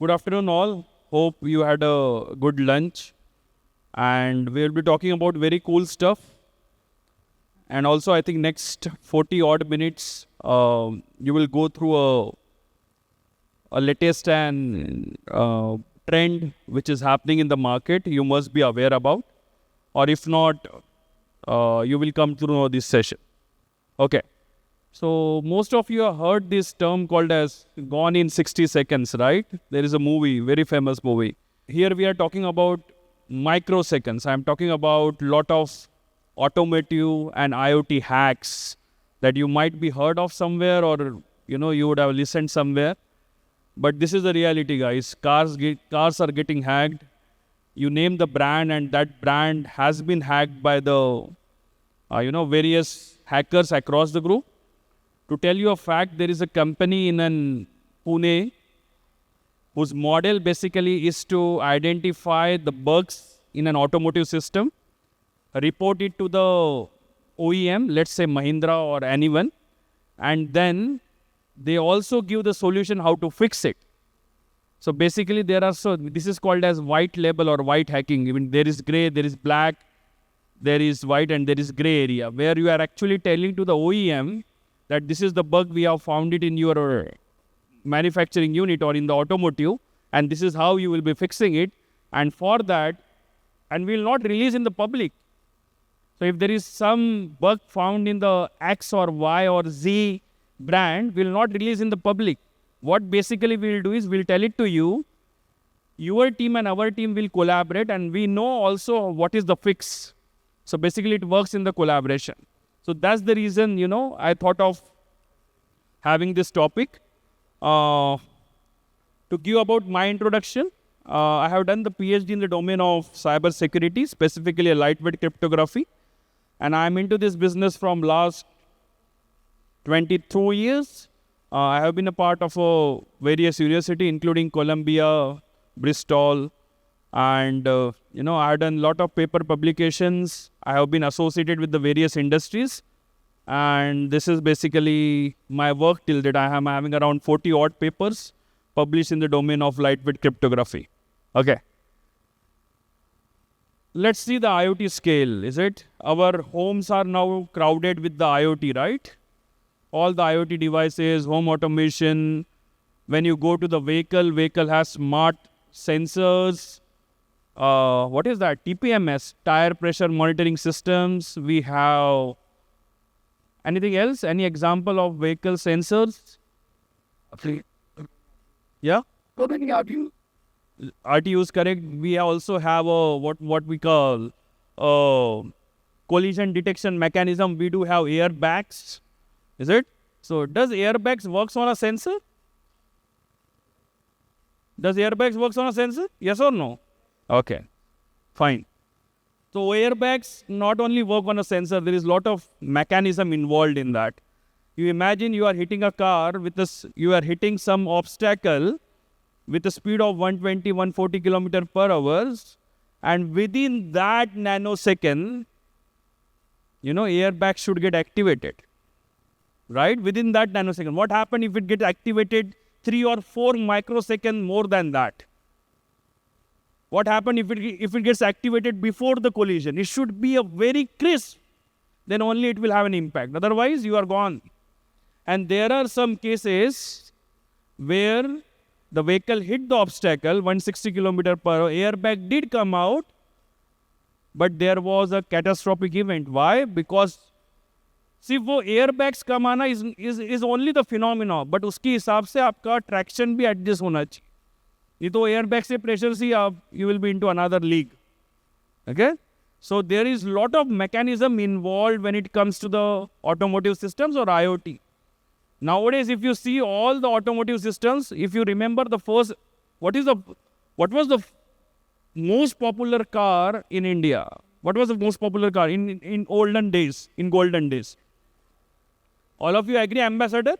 Good afternoon, all. Hope you had a good lunch. And we'll be talking about very cool stuff. And also, I think next 40 odd minutes, you will go through a latest and trend which is happening in the market. You must be aware about, or if not, you will come to know this session. Okay. So most of you have heard this term called as Gone in 60 Seconds, right? There is a movie, very famous movie. Here we are talking about microseconds. I'm talking about lot of automotive and IoT hacks that you might be heard of somewhere, or you would have listened somewhere. But this is the reality, guys. Cars are getting hacked. You name the brand, and that brand has been hacked by the various hackers across the group. To tell you a fact, there is a company in Pune whose model basically is to identify the bugs in an automotive system, report it to the OEM, let's say Mahindra or anyone, and then they also give the solution how to fix it. So basically this is called as white label or white hacking. Even there is gray, there is black, there is white, and there is gray area, where you are actually telling to the OEM that this is the bug, we have found it in your manufacturing unit or in the automotive, and this is how you will be fixing it. And for that, and we will not release in the public. So if there is some bug found in the X or Y or Z brand, we will not release in the public. What basically we will do is we will tell it to you. Your team and our team will collaborate, and we know also what is the fix. So basically it works in the collaboration. So that's the reason, I thought of having this topic. To give about my introduction, I have done the PhD in the domain of cyber security, specifically lightweight cryptography. And I'm into this business from last 22 years. I have been a part of various universities, including Columbia, Bristol, and I have done a lot of paper publications. I have been associated with the various industries, and this is basically my work till that. I am having around 40 odd papers published in the domain of lightweight cryptography. Okay. Let's see the IoT scale, is it? Our homes are now crowded with the IoT, right? All the IoT devices, home automation. When you go to the vehicle has smart sensors. What is that? TPMS, tire pressure monitoring systems. We have anything else? Any example of vehicle sensors? Yeah? RTU is correct. We also have what we call collision detection mechanism. We do have airbags. Is it? So does airbags works on a sensor? Does airbags works on a sensor? Yes or no? Okay, fine. So airbags not only work on a sensor, there is a lot of mechanism involved in that. You imagine you are hitting a car with this, you are hitting some obstacle with a speed of 120, 140 km per hour, and within that nanosecond, airbag should get activated. Right? Within that nanosecond. What happens if it gets activated 3 or 4 microseconds more than that? What happens if it gets activated before the collision? It should be a very crisp. Then only it will have an impact. Otherwise, you are gone. And there are some cases where the vehicle hit the obstacle, 160 km per hour, airbag did come out, but there was a catastrophic event. Why? Because see, वो airbags कम आना is only the phenomena, but उसके हिसाब से आपका traction भी adjust होना चाहिए. नहीं तो airbag से pressure से you will be into another league. Okay? So there is lot of mechanism involved when it comes to the automotive systems or IoT. Nowadays, if you see all the automotive systems, if you remember the first, what was the most popular car in India? What was the most popular car in olden days, in golden days? All of you agree, Ambassador?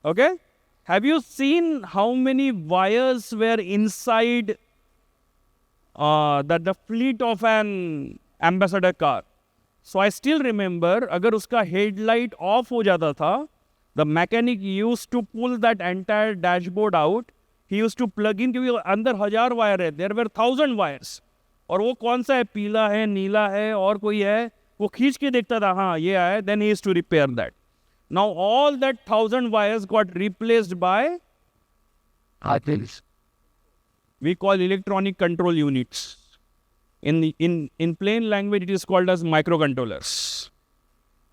Okay? Have you seen how many wires were inside the fleet of an Ambassador car? So I still remember, अगर उसका headlight off हो जाता था, the mechanic used to pull that entire dashboard out he use to plug in, क्योंकि अंदर 1000 wire है, there were 1000 wires, और वो कौन सा है, पीला है, नीला है, और कोई है, वो खींच के देखता था, हाँ ये है, then he use to repair that. Now all that 1000 wires got replaced by we call electronic control units. In plain language, it is called as microcontrollers.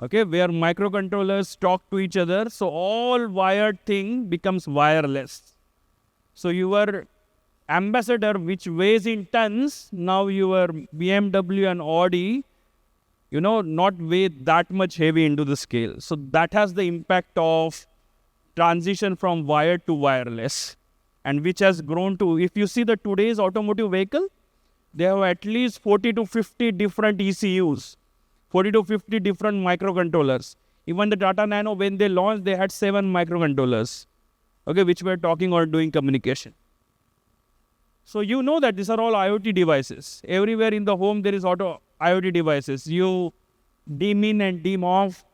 Okay, where microcontrollers talk to each other, so all wired thing becomes wireless. So your ambassador, which weighs in tons, now your BMW and Audi, not weigh that much heavy into the scale. So that has the impact of transition from wired to wireless, and which has grown to, if you see the today's automotive vehicle, they have at least 40 to 50 different ECUs, 40 to 50 different microcontrollers. Even the Tata Nano, when they launched, they had 7 microcontrollers, okay, which were talking or doing communication. So you know that these are all IoT devices. Everywhere in the home there is IoT devices. You dim in and dim off.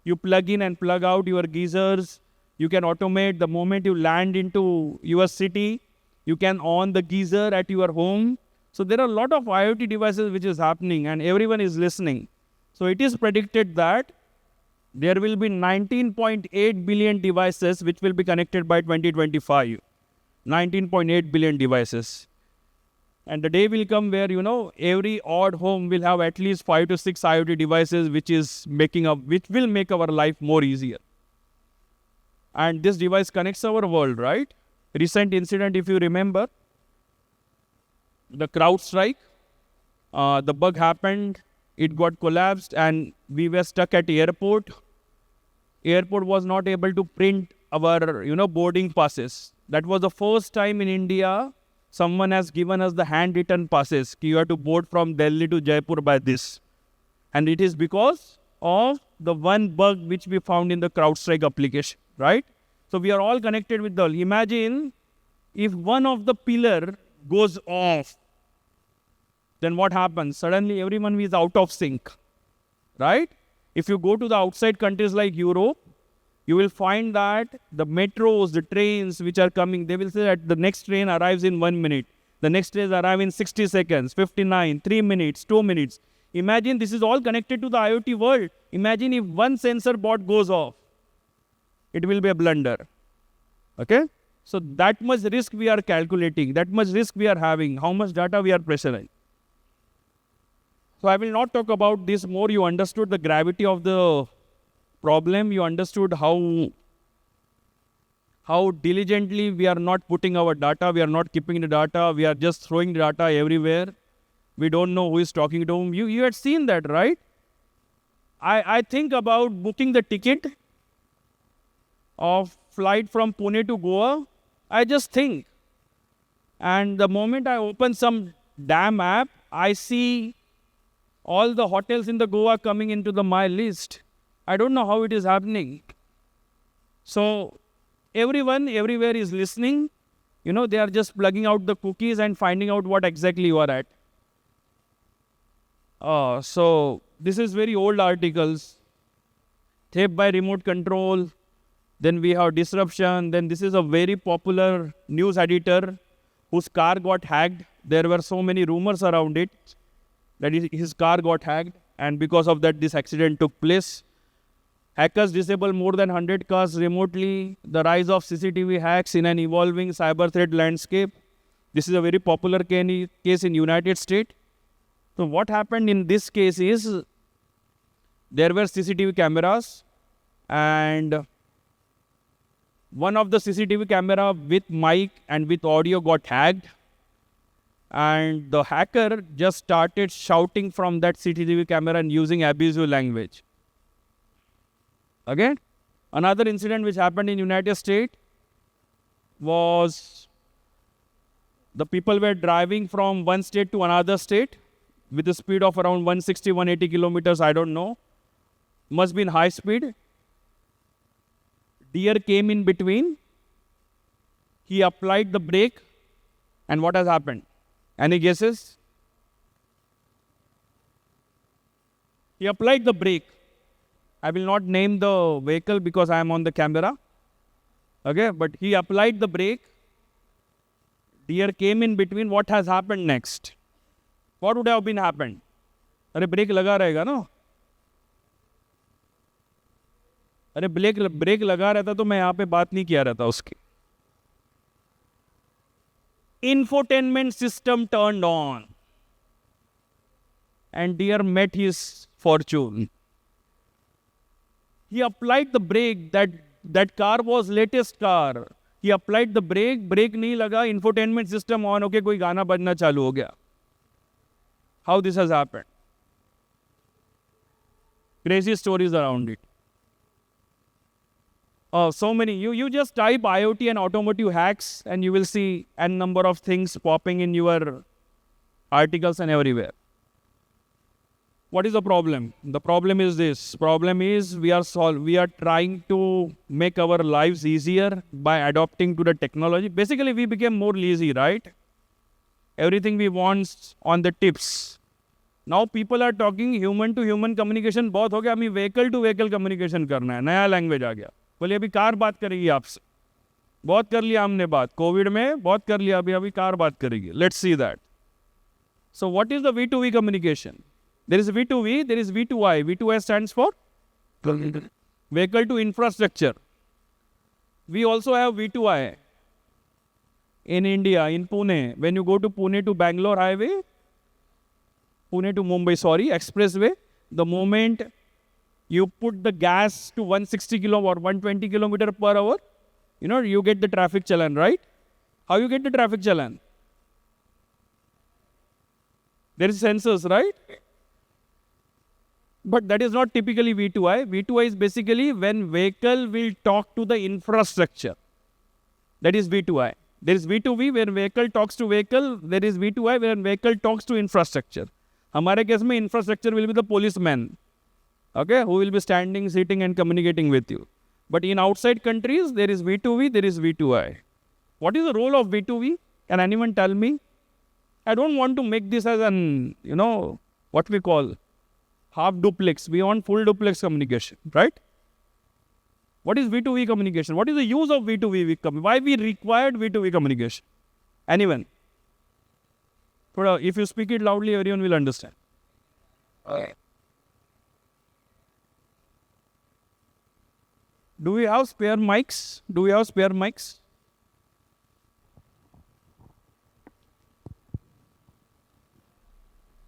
You plug in and plug out your geysers. You can automate the moment you land into your city. You can on the geyser at your home. So there are a lot of IoT devices which is happening, and everyone is listening. So it is predicted that there will be 19.8 billion devices which will be connected by 2025. 19.8 billion devices. And the day will come where, every odd home will have at least 5 to 6 IoT devices, which will make our life more easier. And this device connects our world, right? Recent incident, if you remember, the CrowdStrike, the bug happened, it got collapsed, and we were stuck at the airport. Airport was not able to print our, boarding passes. That was the first time in India someone has given us the handwritten passes. You have to board from Delhi to Jaipur by this. And it is because of the one bug which we found in the CrowdStrike application, right? So we are all connected with the, imagine if one of the pillar goes off, then what happens? Suddenly everyone is out of sync, right? If you go to the outside countries like Europe, you will find that the metros, the trains which are coming, they will say that the next train arrives in 1 minute. The next train arrives in 60 seconds, 59, 3 minutes, 2 minutes. Imagine this is all connected to the IoT world. Imagine if one sensor board goes off. It will be a blunder. Okay? So that much risk we are calculating, that much risk we are having, how much data we are pressurizing. So I will not talk about this more. You understood the gravity of the problem. You understood how diligently we are not putting our data, we are not keeping the data, we are just throwing the data everywhere. We don't know who is talking to whom. You had seen that, right? I think about booking the ticket of flight from Pune to Goa. I just think. And the moment I open some damn app, I see all the hotels in the Goa coming into my list. I don't know how it is happening. So everyone, everywhere is listening. They are just plugging out the cookies and finding out what exactly you are at. So this is very old articles. Tape by remote control. Then we have disruption. Then this is a very popular news editor whose car got hacked. There were so many rumors around it that his car got hacked. And because of that, this accident took place. Hackers disable more than 100 cars remotely. The rise of CCTV hacks in an evolving cyber threat landscape. This is a very popular case in United States. So what happened in this case is there were CCTV cameras, and one of the CCTV camera with mic and with audio got hacked, and the hacker just started shouting from that CCTV camera and using abusive language. Again, another incident which happened in United States was the people were driving from one state to another state with a speed of around 160, 180 kilometers, I don't know. Must be in high speed. Deer came in between. He applied the brake, and what has happened? Any guesses? He applied the brake. I will not name the vehicle because I am on the camera. Okay, but he applied the brake, Deer came in between. What has happened next? What would have been happened? अरे break लगा रहेगा ना. अरे break लगा रहता तो मैं यहाँ पे बात नहीं किया रहता उसकी. Infotainment system turned on, and deer met his fortune. He applied the brake. That car was latest car. He applied the brake. Brake नहीं लगा. Infotainment system on. Okay, कोई गाना बजना चालू हो गया. How this has happened? Crazy stories around it. So many. You just type IoT and automotive hacks and you will see n number of things popping in your articles and everywhere. What is the problem? The problem is this. Problem is we are trying to make our lives easier by adopting to the technology. Basically, we became more lazy, right? Everything we want on the tips. Now people are talking human to human communication. बहुत हो गया. हमें vehicle to vehicle communication करना है. नया language आ गया. बोलिए अभी कार बात करेगी आपसे. बहुत कर लिया हमने बात. कोविड में बहुत कर लिया. अभी कार बात करेगी. Let's see that. So what is the V2V communication? There is V2V, there is V2I. V2I stands for vehicle to infrastructure. We also have V2I in India, in Pune. When you go to Pune to Bangalore highway, Pune to Mumbai, expressway, the moment you put the gas to 160 kilo or 120 kilometer per hour, you get the traffic challan, right? How you get the traffic challan? There is sensors, right? But that is not typically V2I. V2I is basically when vehicle will talk to the infrastructure. That is V2I. There is V2V where vehicle talks to vehicle. There is V2I where vehicle talks to infrastructure. हमारे case में infrastructure will be the policeman, okay, who will be standing, sitting and communicating with you. But in outside countries, there is V2V, there is V2I. What is the role of V2V? Can anyone tell me? I don't want to make this as an, what we call half duplex. We want full duplex communication, right? What is V2V communication? What is the use of V2V? Why we required V2V communication? Anyone? If you speak it loudly, everyone will understand. Okay. Do we have spare mics?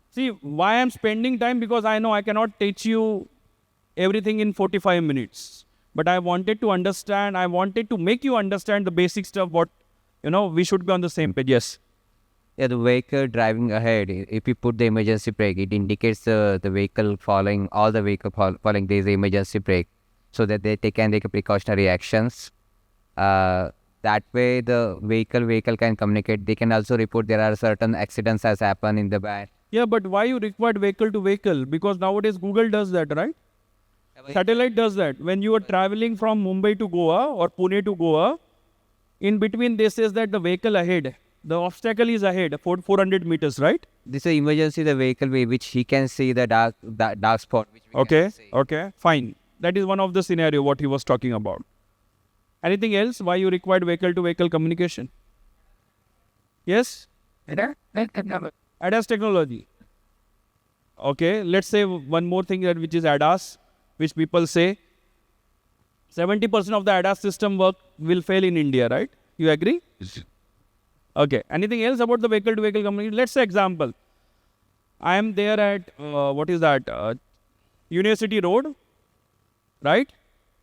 See, why I'm spending time? Because I know I cannot teach you everything in 45 minutes. But I wanted to understand, I wanted to make you understand the basic stuff, what, we should be on the same page. Yes. Yeah, the vehicle driving ahead, if you put the emergency brake, it indicates the vehicle following, all the vehicle following there is the emergency brake, so that they can take precautionary actions. That way the vehicle can communicate. They can also report there are certain accidents has happened in the van. Yeah, but why you required vehicle to vehicle? Because nowadays Google does that, right? Satellite does that. When you are traveling from Mumbai to Goa or Pune to Goa, in between they says that the vehicle ahead, the obstacle is ahead, 400 meters, right? This is emergency, the vehicle way, which he can see the dark spot. Which we can see. Okay, fine. That is one of the scenario what he was talking about. Anything else? Why you required vehicle to vehicle communication? Yes? ADAS technology. Okay, let's say one more thing that which is ADAS, which people say 70% of the ADAS system work will fail in India, right? You agree? Yes. Okay. Anything else about the vehicle to vehicle communication? Let's say example. I am there at University Road, right?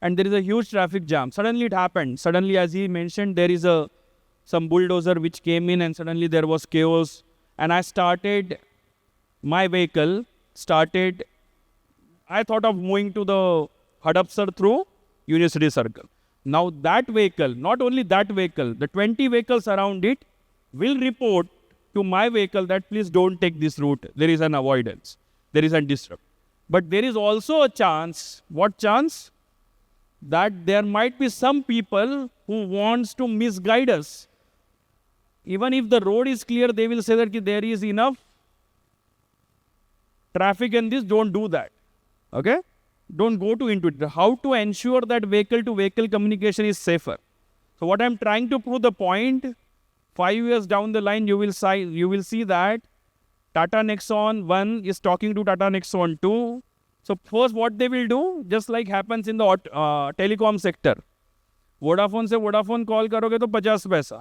And there is a huge traffic jam. Suddenly it happened. Suddenly, as he mentioned, there is some bulldozer which came in and suddenly there was chaos. And my vehicle I thought of moving to the Hadapsar through University Circle. Now that vehicle, not only that vehicle, the 20 vehicles around it will report to my vehicle that please don't take this route. There is an avoidance. There is a disrupt. But there is also a chance. What chance? That there might be some people who wants to misguide us. Even if the road is clear, they will say that there is enough traffic in this, don't do that. Okay? Don't go into it. How to ensure that vehicle to vehicle communication is safer? So what I'm trying to prove the point, 5 years down the line, you will see that Tata Nexon 1 is talking to Tata Nexon 2. So first what they will do, just like happens in the telecom sector. Vodafone से Vodafone call करोगे तो 50 पैसा,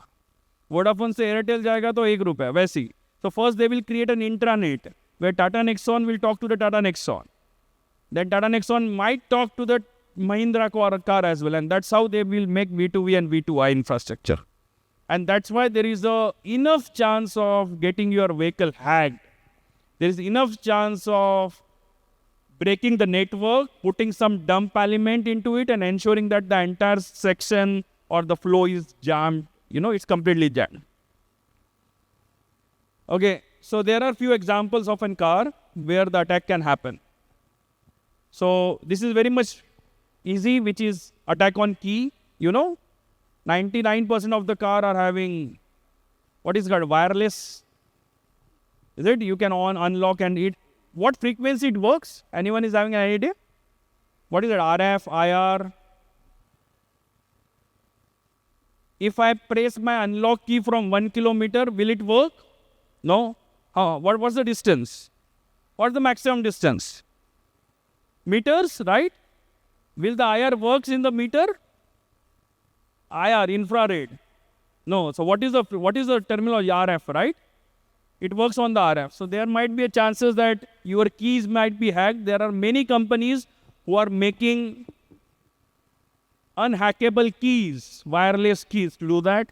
Vodafone से Airtel जाएगा तो 1 रुपया, वैसी. So first they will create an intranet where Tata Nexon will talk to the Tata Nexon. Then Tata Nexon might talk to the Mahindra car as well, and that's how they will make V2V and V2I infrastructure. And that's why there is enough chance of getting your vehicle hacked. There is enough chance of breaking the network, putting some dump element into it, and ensuring that the entire section or the flow is jammed. It's completely jammed. Okay, so there are few examples of a car where the attack can happen. So this is very much easy, which is attack on key. 99% of the car are having, what is called wireless. Is it? You can unlock and it. What frequency it works? Anyone is having an idea? What is it? RF, IR? If I press my unlock key from 1 kilometer, will it work? No. What's the distance? What's the maximum distance? Meters, right? Will the IR works in the meter? IR, infrared. No. So what is the terminology? RF, right? It works on the RF. So there might be a chances that your keys might be hacked. There are many companies who are making unhackable keys, wireless keys to do that.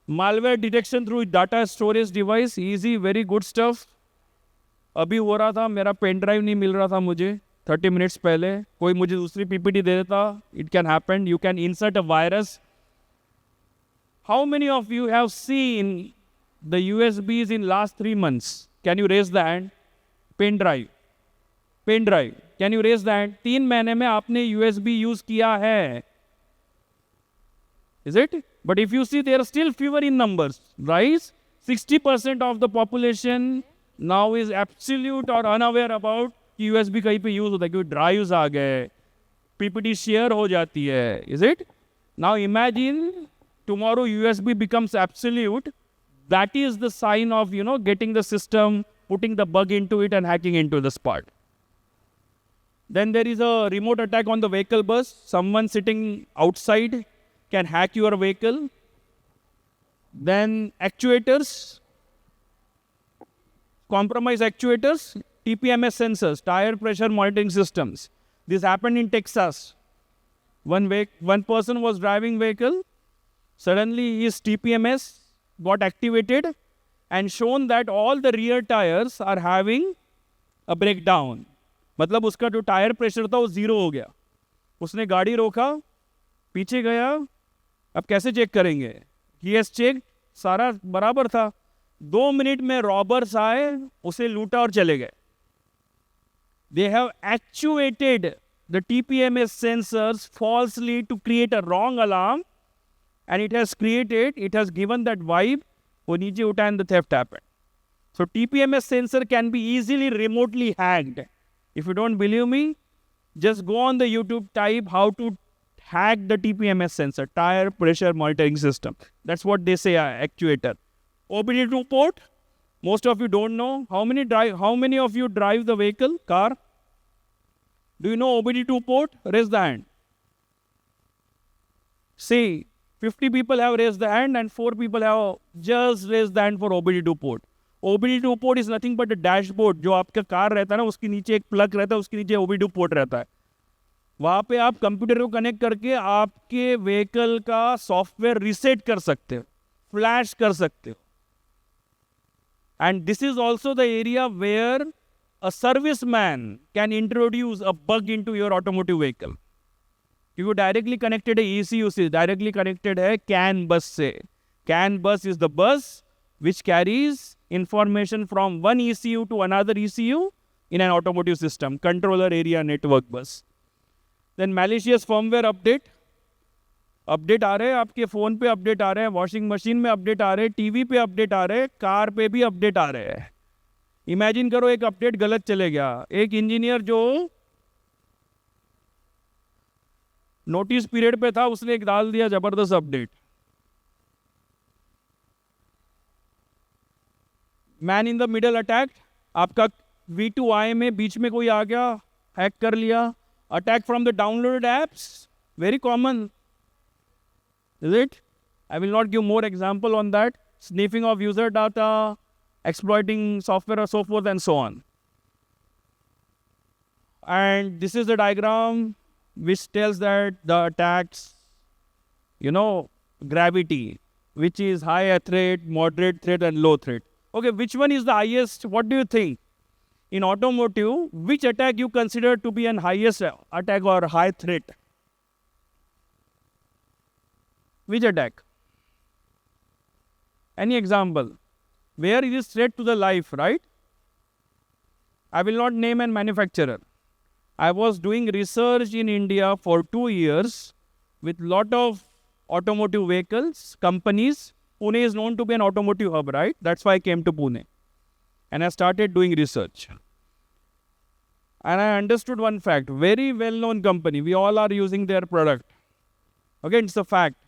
Malware detection through data storage device, easy, very good stuff. अभी हो रहा था, मेरा pen drive नहीं मिल रहा था मुझे 30 minutes पहले, कोई मुझे दूसरी PPT दे देता. It can happen. You can insert a virus. How many of you have seen the USBs in last 3 months? Can you raise the hand? Pen drive. Can you raise the hand? 3 महीने में आपने USB use किया है. Is it? But if you see, there are still fewer in numbers. Right? 60% of the population now is absolute or unaware about कि USB कहीं पे use होता है, क्योंकि drives आ गए, PPT share हो जाती है. Is it? Now imagine tomorrow USB becomes absolute. That is the sign of, getting the system, putting the bug into it and hacking into the spot. Then there is a remote attack on the vehicle bus. Someone sitting outside can hack your vehicle. Then actuators, compromise actuators, TPMS sensors, tire pressure monitoring systems. This happened in Texas. One person was driving vehicle. Suddenly his TPMS got activated and shown that all the rear tires are having a breakdown. मतलब उसका जो tyre pressure था वो 0 हो गया. उसने गाड़ी रोका, पीछे गया, अब कैसे चेक करेंगे? He has checked, सारा बराबर था. 2 मिनट में रॉबर्स आए, उसे लूटा और चले गए. They have actuated the TPMS sensors falsely to create a wrong alarm, and it has given that vibe, वो नीचे उठा and the theft happened. So TPMS sensor can be easily remotely hacked. If you don't believe me, just go on the YouTube, type how to hack the TPMS sensor, tire pressure monitoring system. That's what they say, actuator. OBD2 port, most of you don't know. How many of you drive the vehicle, car? Do you know OBD2 port? Raise the hand. See, 50 people have raised the hand and 4 people have just raised the hand for OBD2 port. OBD2 port is nothing but a dashboard. जो आपका car रहता है ना, उसके नीचे एक plug रहता है, उसके नीचे OBD2 पोर्ट रहता है. वहाँ पे आप कंप्यूटर को कनेक्ट करके आपके व्हीकल का सॉफ्टवेयर रीसेट कर सकते हो, फ्लैश कर सकते हो. And this is also the area where a serviceman can introduce a bug into your automotive vehicle. क्योंकि डायरेक्टली कनेक्टेड है ECU से, डायरेक्टली कनेक्टेड है CAN बस से. CAN bus is the bus which carries information from one ECU to another ECU in an automotive system, controller area network bus. Then malicious firmware update आ रहे हैं, आपके phone पे update आ रहे हैं, washing machine में update आ रहे हैं, TV पे अपडेट आ रहे हैं, कार पे भी अपडेट आ रहे हैं. इमेजिन करो एक अपडेट गलत चले गया. एक इंजीनियर जो नोटिस पीरियड पे था, उसने एक डाल दिया ज़बरदस्त update. Man in the middle attack, आपका V2I में बीच में कोई आ गया, हैक कर लिया. Attack from the downloaded apps, very common, is it? I will not give more example on that. Sniffing of user data, exploiting software or so forth and so on. And this is the diagram which tells that the attacks, gravity, which is high threat, moderate threat and low threat. Okay, which one is the highest? What do you think? In automotive, which attack you consider to be an highest attack or high threat? Which attack? Any example? Where it is threat to the life, right? I will not name a manufacturer. I was doing research in India for 2 years with lot of automotive vehicles, companies. Pune is known to be an automotive hub, right? That's why I came to Pune. And I started doing research. And I understood one fact. Very well-known company. We all are using their product. Okay, it's a fact.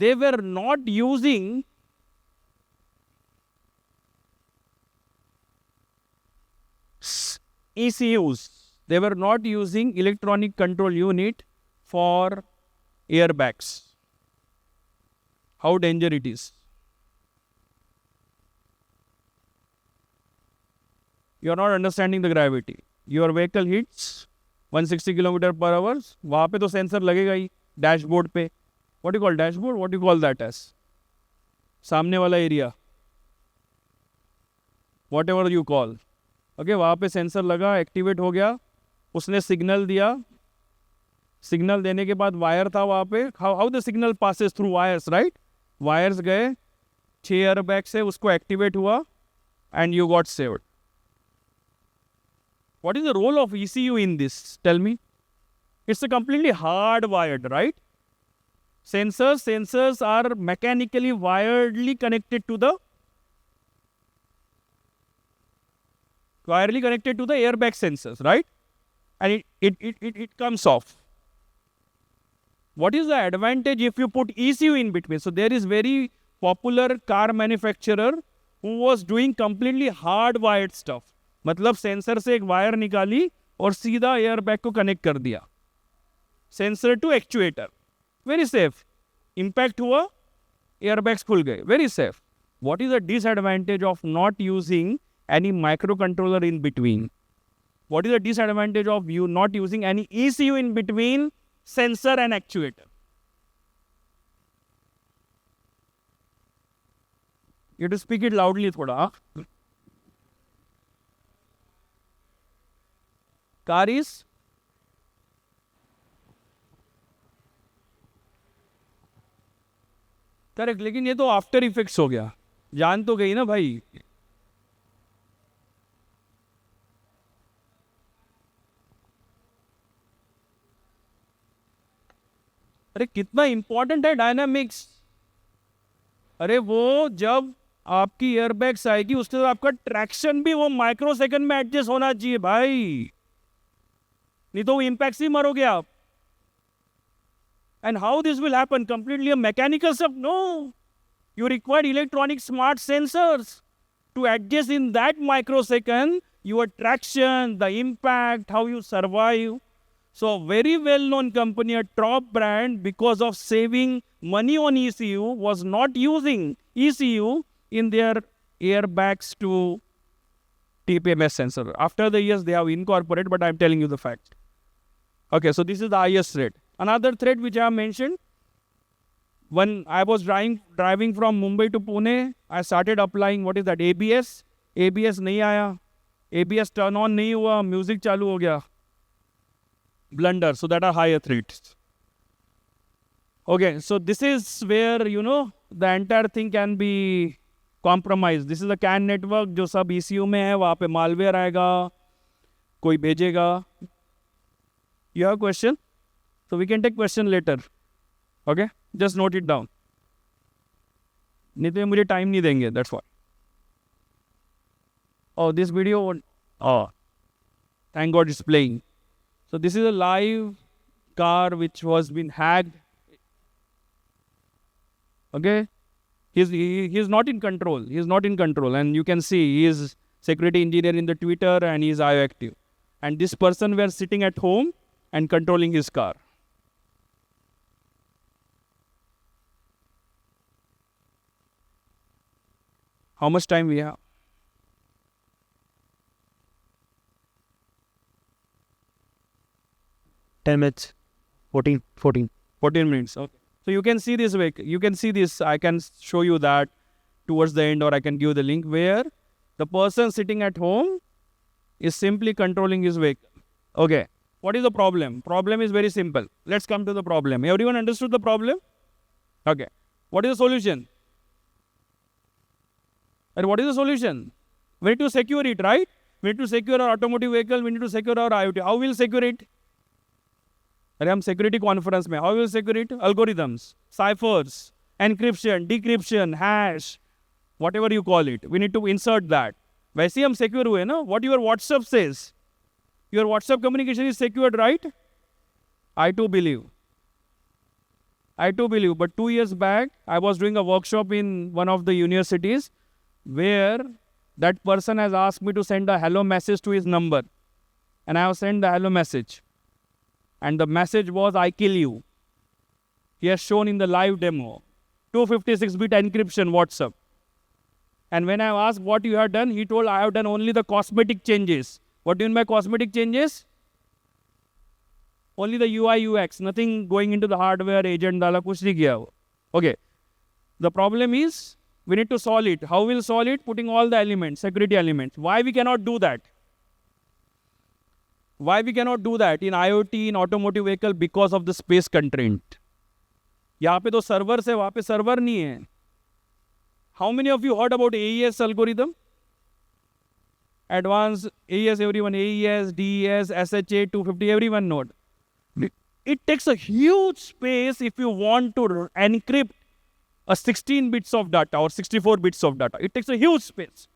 They were not using ECUs. They were not using electronic control unit for airbags. How dangerous it is. You are not understanding the gravity. Your vehicle hits 160 km/h. वहाँ पे तो sensor लगेगा ही dashboard पे. What do you call dashboard? What do you call that as? सामने वाला area. Whatever you call. Okay, वहाँ पे sensor लगा, एक्टिवेट हो गया, उसने सिग्नल दिया. सिग्नल देने के बाद वायर था वहाँ पे. How the signal passes through wires, right? Wires गए 6 एयरबैग से, उसको एक्टिवेट हुआ and you got saved. What is the role of ECU in this? Tell me. It's a completely hardwired, right? Sensors are mechanically wiredly connected to the airbag sensors, right? And it comes off. What is the advantage if you put ECU in between? So there is very popular car manufacturer who was doing completely hardwired stuff. मतलब sensor से एक wire निकाली और सीधा airbag को connect कर दिया. Sensor to actuator. Very safe. Impact हुआ, एयरबैग्स खुल गए. Very safe. What is the disadvantage of not using any microcontroller in between? What is the disadvantage of you not using any ECU in between sensor and actuator? You have to speak it loudly thoda. Car is correct, लेकिन ये तो after effects हो गया. जान तो गई ना भाई. अरे कितना इंपॉर्टेंट है डायनामिक्स. अरे वो जब आपकी एयरबैग्स आएगी उसके बाद आपका ट्रैक्शन भी वो माइक्रो सेकंड में एडजस्ट होना चाहिए भाई, नहीं तो वो इम्पैक्ट से मरोगे आप. And how this will happen? Completely a mechanical stuff? No, you require electronic smart sensors to adjust in that microsecond your traction, the impact, how you survive. So very well-known company, a top brand, because of saving money on ECU, was not using ECU in their airbags to TPMS sensor. After the years, they have incorporated, but I'm telling you the fact. Okay, so this is the highest threat. Another threat which I have mentioned, when I was driving from Mumbai to Pune, I started applying, what is that, ABS. ABS नहीं आया, ABS turn on नहीं हुआ, music चालू हो गया. Blunder, so that are higher threats. Okay, so this is where, the entire thing can be compromised. This is a CAN network जो सब ECU में है, वहाँ पे malware आएगा, कोई भेजेगा. You have a question? So we can take question later. Okay, just note it down. नहीं तो मुझे टाइम नहीं देंगे, that's why. Oh, this video, thank God it's playing. So this is a live car which was been hacked. Okay, He's not in control. He's not in control. And you can see he is security engineer in the Twitter and he is IO-active. And this person were sitting at home and controlling his car. How much time we have? 10 minutes. 14. 14 minutes. Okay. So you can see this vehicle. You can see this. I can show you that towards the end, or I can give the link where the person sitting at home is simply controlling his vehicle. Okay. What is the problem? Problem is very simple. Let's come to the problem. Everyone understood the problem? Okay. What is the solution? And what is the solution? We need to secure it, right? We need to secure our automotive vehicle. We need to secure our IoT. How will secure it? अरे हम security conference में, how will secure it? Algorithms, ciphers, encryption, decryption, hash, whatever you call it. We need to insert that. वैसे ही हम secure हुए ना? What your WhatsApp says. Your WhatsApp communication is secured, right? I too believe. But 2 years back, I was doing a workshop in one of the universities where that person has asked me to send a hello message to his number. And I have sent the hello message. And the message was, I kill you. He has shown in the live demo. 256-bit encryption WhatsApp. And when I asked what you have done, he told, I have done only the cosmetic changes. What do you mean by cosmetic changes? Only the UI, UX, nothing going into the hardware, agent, dala, kuch nahi kiya wo. Okay. The problem is, we need to solve it. How will solve it? Putting all the elements, security elements. Why we cannot do that? Why we cannot do that in IoT, in automotive vehicle? Because of the space constraint. यहाँ पे तो servers है, वहाँ पे server नहीं है. How many of you heard about AES algorithm? Advanced AES, everyone, AES, DES, SHA 250, everyone know. It takes a huge space if you want to encrypt a 16 bits of data or 64 bits of data. It takes a huge space.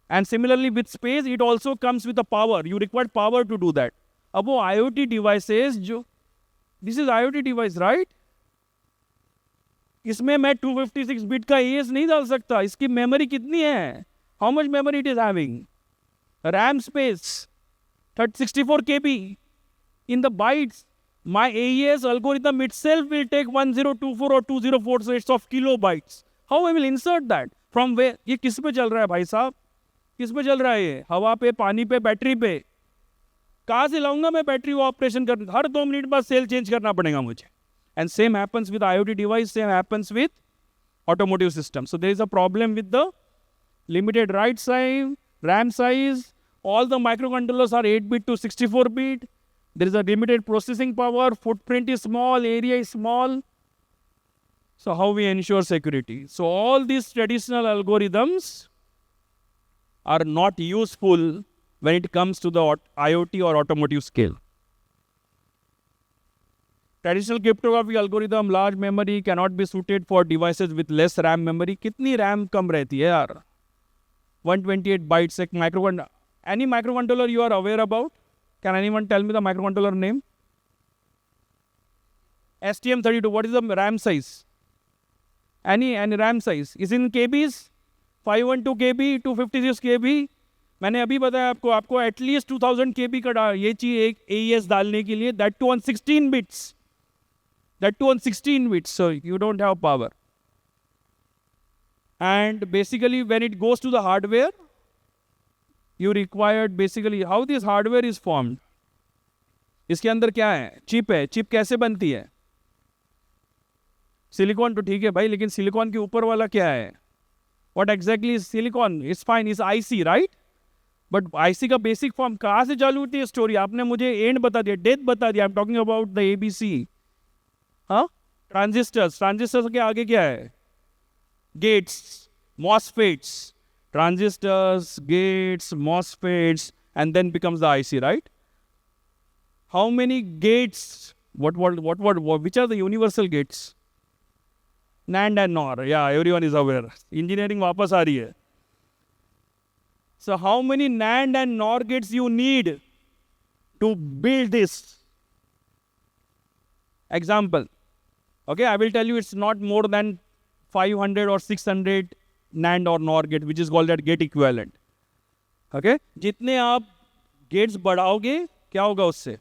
And similarly with space, it also comes with a power. You require power to do that. अब वो IoT devices जो, this is IoT device, right? इसमें मैं 256 bit का AES नहीं डाल सकता. इसकी memory कितनी है? How much memory it is having? RAM space, 64 KB. In the bytes, my AES algorithm itself will take 1024 or 2046 of kilobytes. How I will insert that? From where? ये किस पे चल रहा है भाई साहब? किस पे चल रहा है ये? हवा पे, पानी पे, बैटरी पे? कहाँ से लाऊंगा मैं बैटरी ऑपरेशन कर? हर 2 मिनट बाद सेल चेंज करना पड़ेगा मुझे. And same happens with IoT device, same happens with automotive system. So there is a problem with the limited write size, RAM size. All the microcontrollers are 8-bit to 64-bit. There is a limited processing power, footprint is small, area is small. So how we ensure security? So all these traditional algorithms are not useful when it comes to the IoT or automotive scale. Traditional cryptography algorithm, large memory cannot be suited for devices with less RAM memory. कितनी RAM कम रहती है यार? 128 bytes एक microcontroller. Any microcontroller you are aware about? Can anyone tell me the microcontroller name? STM32. What is the RAM size? Any RAM size? Is in KBs? 512 KB, 256 KB. मैंने अभी बताया आपको at least 2000 KB का ये चाहिए एक AES डालने के लिए. That too on 16 bits. So you don't have power. And basically when it goes to the hardware, you required basically how this hardware is formed. इसके अंदर क्या है? चिप है. चिप कैसे बनती है? सिलिकॉन तो ठीक है भाई, लेकिन सिलिकॉन के ऊपर वाला क्या है? What exactly is silicon? It's fine, it's IC, right? But IC का basic form कहाँ से चालू होती है स्टोरी? आपने मुझे एंड बता दिया, डेथ बता दिया. I'm talking about the ABC. हाँ? ट्रांजिस्टर्स के आगे क्या है? Gates, MOSFETs. Transistors, gates, MOSFETs, and then becomes the IC, right? How many gates? Which are the universal gates? NAND and NOR. Yeah, everyone is aware. Engineering वापस आ रही है. So how many NAND and NOR gates you need to build this? Example. Okay, I will tell you it's not more than 500 or 600 NAND or NOR gate, which is called that gate equivalent. Okay? जितने आप gets बढ़ाओगे क्या होगा उससे?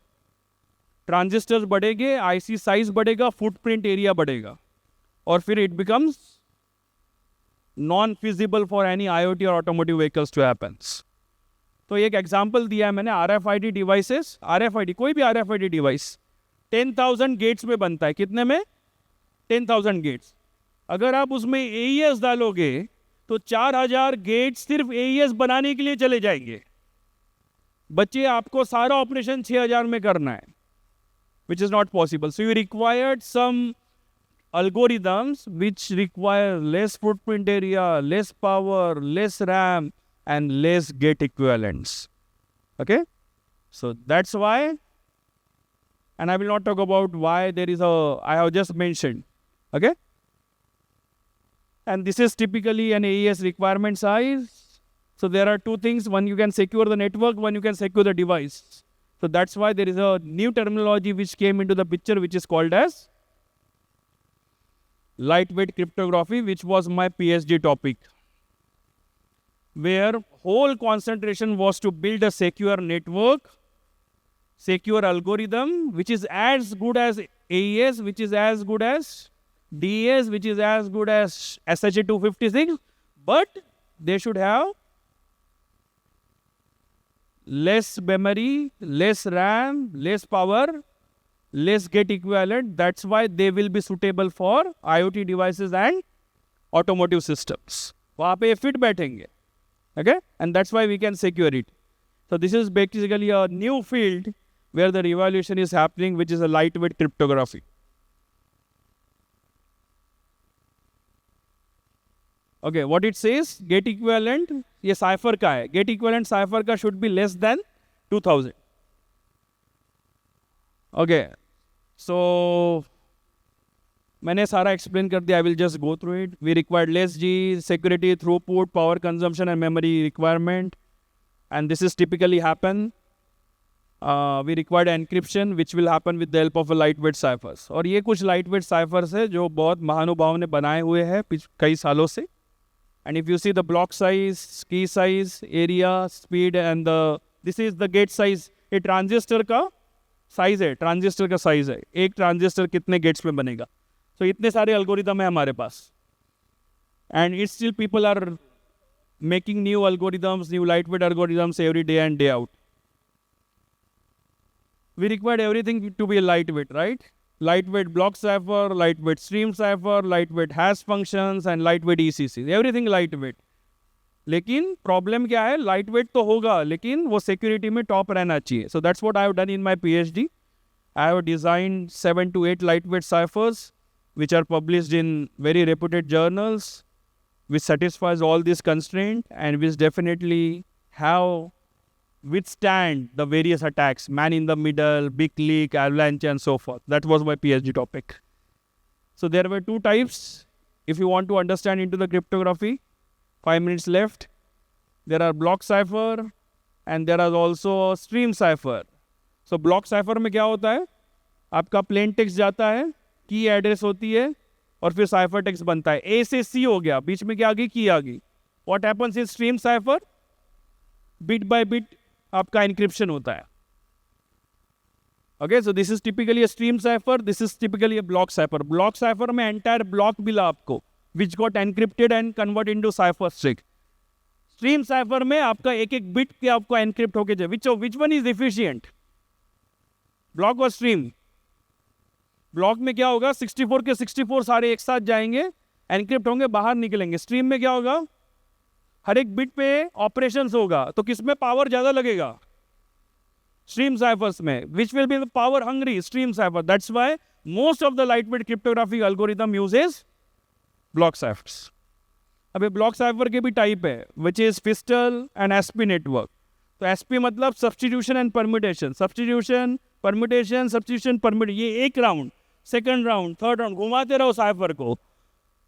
Transistors बढ़ेंगे, IC size बढ़ेगा, footprint area बढ़ेगा, और फिर it becomes non feasible for any IoT और ऑटोमोटिव व्हीकल्स टू हैपन्स. तो एक एग्जांपल दिया है मैंने, RFID डिवाइसेस. RFID, कोई भी RFID डिवाइस 10,000 गेट्स में बनता है. कितने में? 10,000 गेट्स. अगर आप उसमें AES डालोगे तो 4,000 गेट्स सिर्फ AES बनाने के लिए चले जाएंगे. बच्चे आपको सारा ऑपरेशन 6,000 में करना है, which is not possible. So you required some algorithms which require less footprint area, less power, less RAM, and less gate equivalents. Okay? So that's why, and I will not talk about why there is I have just mentioned. Okay? And this is typically an AES requirement size. So there are two things. One, you can secure the network. One, you can secure the device. So that's why there is a new terminology which came into the picture, which is called as lightweight cryptography, which was my PhD topic, where whole concentration was to build a secure network, secure algorithm, which is as good as AES, which is as good as DES, which is as good as SHA-256, but they should have less memory, less RAM, less power, less gate equivalent. That's why they will be suitable for IoT devices and automotive systems. वहाँ पे fit बैठेंगे. Okay? And that's why we can secure it. So this is basically a new field where the revolution is happening, which is a lightweight cryptography. Okay, what it says, gate equivalent, ये cipher का है. Gate equivalent cipher का should be less than 2,000. Okay, so मैंने सारा explain कर दिया. I will just go through it. We required less G, security, throughput, power consumption, and memory requirement. And this is typically happen. We required encryption, which will happen with the help of a lightweight ciphers. और ये कुछ lightweight ciphers है जो बहुत महानुभाव ने बनाए हुए हैं कई सालों से. And if you see the block size, key size, area, speed, and this is the gate size. ये ट्रांजिस्टर का साइज है, ट्रांजिस्टर का साइज है. एक ट्रांजिस्टर कितने गेट्स में बनेगा. तो इतने सारे एल्गोरिदम है हमारे पास. And it's still people are making new algorithms, new lightweight algorithms every day and day out. We required everything to be lightweight, right? Lightweight block cipher, lightweight stream cipher, lightweight hash functions, and lightweight ECC. Everything lightweight. लेकिन problem क्या है, lightweight तो होगा लेकिन वो security में top रहना चाहिए. So that's what I have done in my PhD. I have designed 7 to 8 lightweight ciphers which are published in very reputed journals, which satisfies all these constraints and which definitely have withstand the various attacks, man in the middle, big leak, avalanche, and so forth. That was my PhD topic. So there were two types. If you want to understand into the cryptography, 5 minutes left. There are block cipher and there are also stream cipher. So block cipher में क्या होता है, आपका plain text जाता है, key address होती है और फिर cipher text बनता है. A से C हो गया, बीच में क्या आ गई, key आ गई. What happens in stream cipher? Bit by bit आपका encryption होता है. Okay, so this is typically a stream cipher. This is typically a block cipher. Block cipher में entire block मिला आपको, which got encrypted and converted into cipher string. Stream cipher में आपका एक एक bit के आपको encrypt होके जाए. Which one is efficient? Block और stream? Block में क्या होगा, 64 के 64 सारे एक साथ जाएंगे, encrypt होंगे, बाहर निकलेंगे. Stream में क्या होगा, हर एक बिट पे ऑपरेशंस होगा, तो किसमें पावर ज़्यादा लगेगा, स्ट्रीम साइफर्स में, which will be the power hungry stream cipher. That's why most of the lightweight cryptographic algorithm uses block ciphers. अब ये ब्लॉक साइफर के भी टाइप है, which is Feistel and SP network. तो SP मतलब substitution and permutation. Substitution, permutation, substitution, permutation, ये एक round, second round, third round घुमाते रहो साइफर को.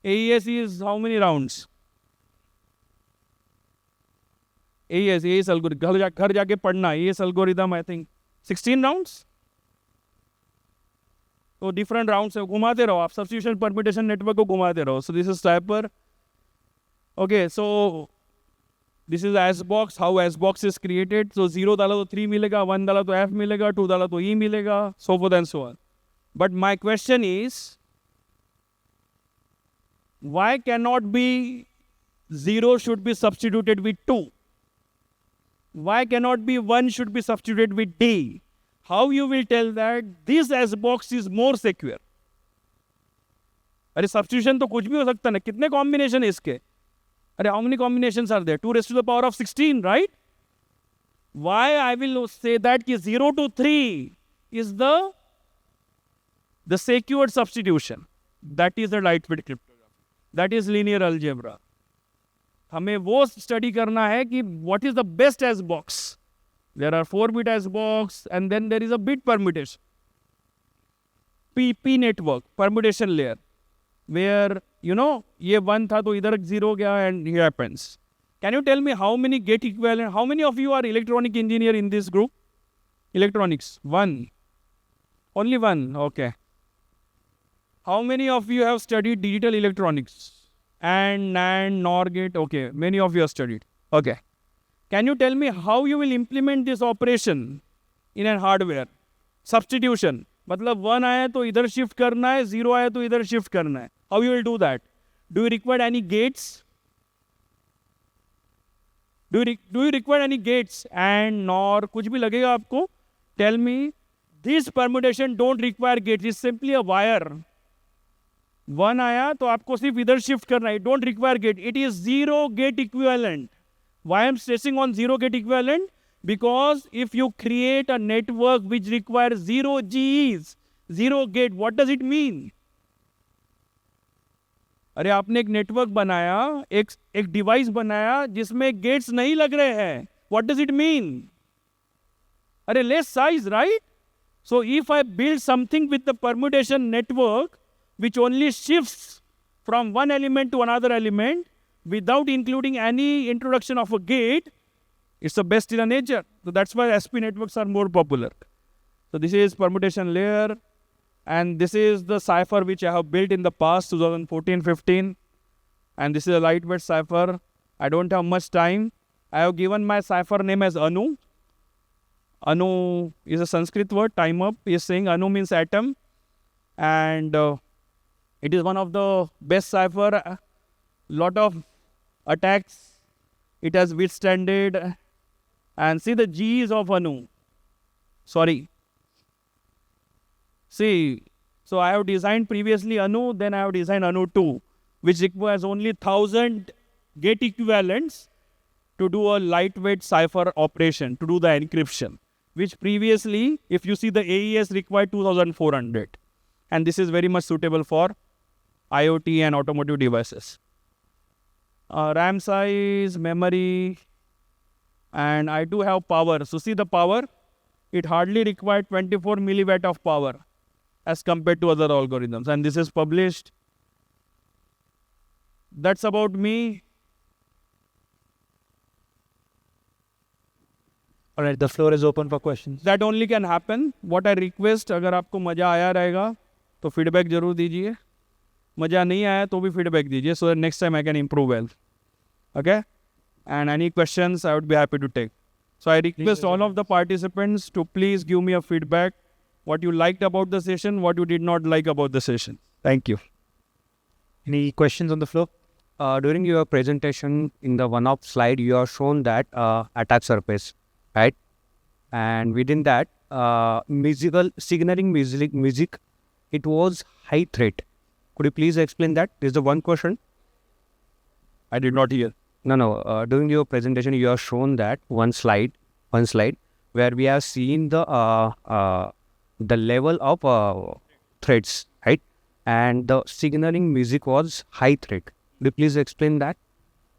AES is how many rounds? AES algorithm, घर जाके पढ़ना. AES algorithm I think 16 rounds. तो डिफरेंट राउंड से घुमाते रहो आप, सब्स्टिट्यूशन परम्यूटेशन नेटवर्क को घुमाते रहो. So this is cipher. Okay, so this is S box, how S box is created. So 0 डाला तो 3 मिलेगा, 1 डाला तो F मिलेगा, 2 डाला तो E मिलेगा, so forth and so on. But my question is, why cannot be 0 should be substituted with 2? Why cannot be 1 should be substituted with D? How you will tell that this S box is more secure? अरे substitution तो कुछ भी हो सकता है ना, कितने combination है इसके? अरे how many combinations are there? 2 raised to the power of 16, right? Why I will say that कि 0 to 3 is the secured substitution. That is the lightweight cryptography. That is linear algebra. हमें वो study करना है कि what is the best S box. There are 4-bit S box and then there is a bit permutation. P network, permutation layer, where you know ये 1 था तो इधर 0 गया and here happens. Can you tell me how many gate equivalent? How many of you are electronic engineer in this group? Electronics, 1. Only 1, okay. How many of you have studied digital electronics? And NAND, NOR gate, okay. Many of you have studied. Okay. Can you tell me how you will implement this operation in a hardware? Substitution. मतलब 1 आया तो इधर shift करना है, 0 आया तो इधर shift करना है. How you will do that? Do you require any gates? Do you require any gates and NOR? कुछ भी लगेगा आपको? Tell me. This permutation don't require gates. It's simply a wire. 1 आया तो आपको सिर्फ इधर शिफ्ट करना है. Don't require gate. It is 0 gate equivalent. Why I'm stressing on 0 gate equivalent? Because if you create a network which requires 0 GEs, 0 gate, what does it mean? अरे आपने एक नेटवर्क बनाया, एक डिवाइस बनाया जिसमें गेट्स नहीं लग रहे हैं. What does it mean? अरे less size, right? So if I build something with the permutation network which only shifts from one element to another element without including any introduction of a gate, it's the best in the nature. So that's why SP networks are more popular. So this is permutation layer, and this is the cipher which I have built in the past, 2014-15, and this is a lightweight cipher. I don't have much time. I have given my cipher name as Anu. Anu is a Sanskrit word, time up. He is saying Anu means atom, and it is one of the best cipher. Lot of attacks it has withstanded. And see the G's of Anu. Sorry. See, so I have designed previously Anu, then I have designed Anu 2, which requires only 1000 gate equivalents to do a lightweight cipher operation, to do the encryption, which previously, if you see the AES required 2400. And this is very much suitable for IoT and automotive devices. RAM size, memory, and I do have power. So see the power, it hardly required 24 milliwatt of power as compared to other algorithms. And this is published. That's about me. All right, the floor is open for questions. That only can happen. What I request, अगर आपको मज़ा आया रहेगा तो feedback जरूर दीजिए. मज़ा नहीं आया तो भी feedback दीजिए, so that next time I can improve well. Okay? And any questions I would be happy to take. So I request all of the participants to please give me a feedback, what you liked about the session, what you did not like about the session. Thank you. Any questions on the floor? During your presentation, in the one-off slide, you have shown that attack surface, right? And within that, signaling music, it was high threat. Could you please explain that? This is the one question. I did not hear. No. During your presentation, you have shown that one slide, where we have seen the level of threats, right? And the signaling music was high threat. Could you please explain that?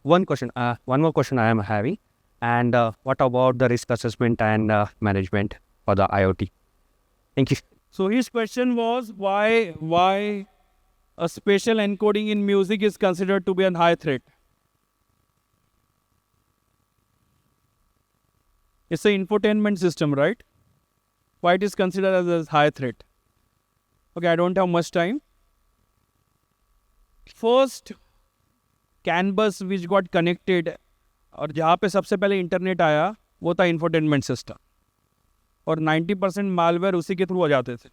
One question. One more question I am having. And what about the risk assessment and management for the IoT? Thank you. So his question was why a spatial encoding in music is considered to be a high threat. It's an infotainment system, right? Why it is considered as a high threat? Okay, I don't have much time. First canvas which got connected और जहाँ पे सबसे पहले internet आया वो था infotainment system, और 90% malware उसी के थ्रू आ जाते थे.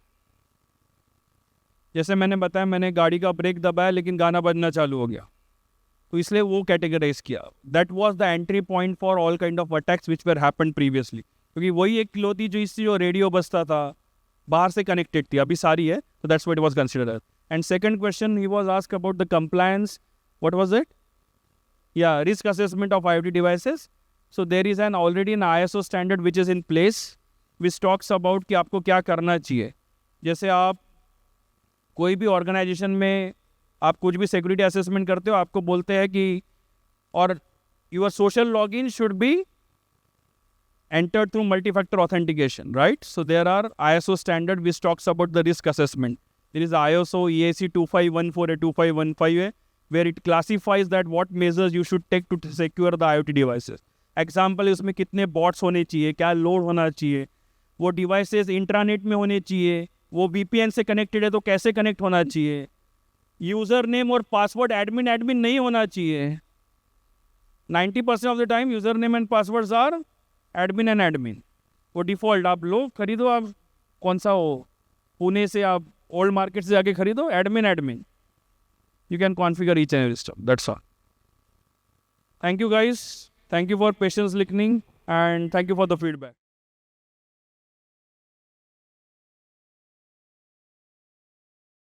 जैसे मैंने बताया, मैंने गाड़ी का ब्रेक दबाया लेकिन गाना बजना चालू हो गया, तो इसलिए वो कैटेगराइज किया. That was the entry point for all kind of attacks which were happened previously, क्योंकि वही एक क्लो थी जो इससे जो रेडियो बजता था बाहर से कनेक्टेड थी, अभी सारी है, तो that's what was considered. And second question he was asked about the compliance. What was it? Yeah, risk assessment of IoT devices. So there is an already an ISO standard which is in place which talks about कि आपको क्या करना चाहिए. जैसे आप कोई भी organisation में आप कुछ भी सिक्योरिटी असेसमेंट करते हो, आपको बोलते हैं कि और your social login should be entered through multi-factor authentication, right? So there are ISO standard which talks about the risk assessment. There is ISO EAC 2514 and 2515 where it classifies that what measures you should take to secure the IoT devices. Example है उसमें कितने bots होने चाहिए, क्या load होना चाहिए, वो devices intranet में होने चाहिए, वो VPN से कनेक्टेड है तो कैसे कनेक्ट होना चाहिए, यूज़र नेम और पासवर्ड एडमिन नहीं होना चाहिए. 90% of the time user name and passwords are admin and admin. वो डिफ़ॉल्ट आप लो खरीदो, आप कौन सा हो पुणे से आप ओल्ड मार्केट से जाके खरीदो, admin. You can configure each and every stuff. That's all. Thank you guys. Thank you for patience listening, and thank you for the feedback.